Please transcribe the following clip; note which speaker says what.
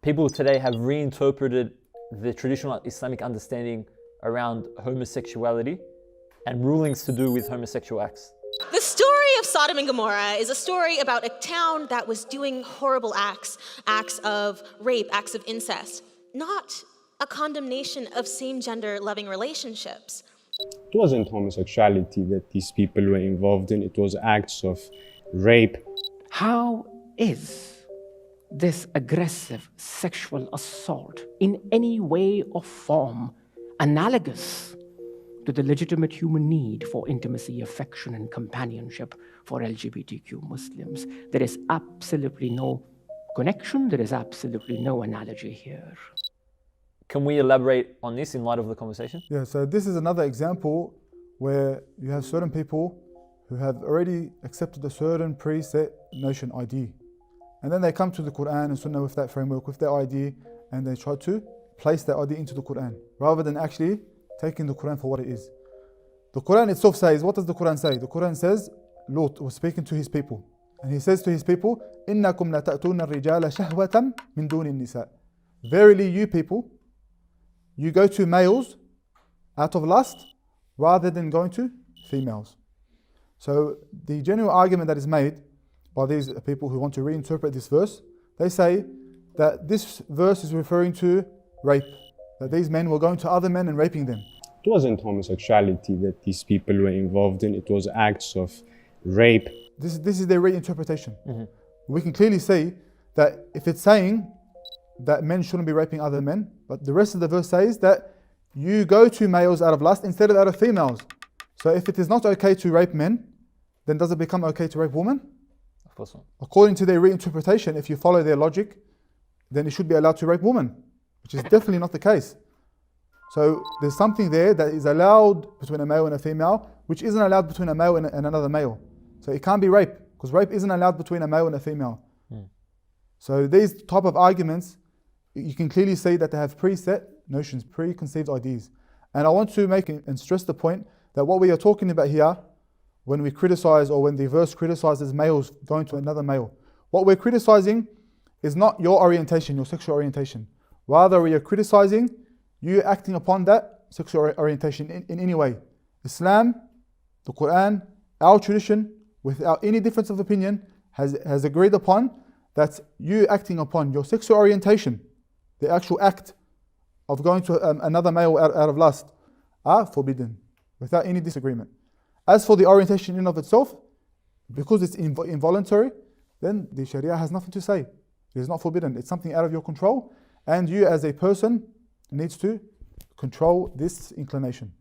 Speaker 1: People today have reinterpreted the traditional Islamic understanding around homosexuality and rulings to do with homosexual acts.
Speaker 2: The story of Sodom and Gomorrah is a story about a town that was doing horrible acts of rape, acts of incest, not a condemnation of same-gender loving relationships.
Speaker 3: It wasn't homosexuality that these people were involved in, it was acts of rape.
Speaker 4: How is this aggressive sexual assault in any way or form analogous to the legitimate human need for intimacy, affection, and companionship for LGBTQ Muslims? There is absolutely no connection, there is absolutely no analogy here.
Speaker 1: Can we elaborate on this in light of the conversation?
Speaker 5: Yeah, so this is another example where you have certain people who have already accepted a certain preset notion ID. And then they come to the Quran and Sunnah with that framework, with their ID, and they try to place that ID into the Quran, rather than actually taking the Quran for what it is. The Quran itself says, what does the Quran say? The Quran says, Lot was speaking to his people. And he says to his people, إِنَّكُمْ لَتَأْتُونَ الرِّجَالَ شَهْوَةً مِّن دُونِ النِّسَاءِ. Verily you people, you go to males out of lust rather than going to females. So the general argument that is made by these people who want to reinterpret this verse, they say that this verse is referring to rape, that these men were going to other men and raping them.
Speaker 3: It wasn't homosexuality that these people were involved in, it was acts of rape.
Speaker 5: This is their reinterpretation. We can clearly see that if it's saying that men shouldn't be raping other men, but the rest of the verse says that you go to males out of lust instead of out of females. So if it is not okay to rape men, then does it become okay to rape women?
Speaker 1: Of course not.
Speaker 5: According to their reinterpretation, if you follow their logic, then it should be allowed to rape women, which is definitely not the case. So there's something there that is allowed between a male and a female, which isn't allowed between a male and another male. So it can't be rape, because rape isn't allowed between a male and a female. So these type of arguments, you can clearly see that they have preset notions, preconceived ideas. And I want to make and stress the point that what we are talking about here, when we criticize or when the verse criticizes males going to another male, what we're criticizing is not your orientation, your sexual orientation. Rather, we are criticizing you acting upon that sexual orientation in any way. Islam, the Quran, our tradition, without any difference of opinion, has agreed upon that you acting upon your sexual orientation, the actual act of going to another male out of lust, are forbidden, without any disagreement. As for the orientation in of itself, because it's involuntary, then the Sharia has nothing to say. It is not forbidden. It's something out of your control, and you as a person needs to control this inclination.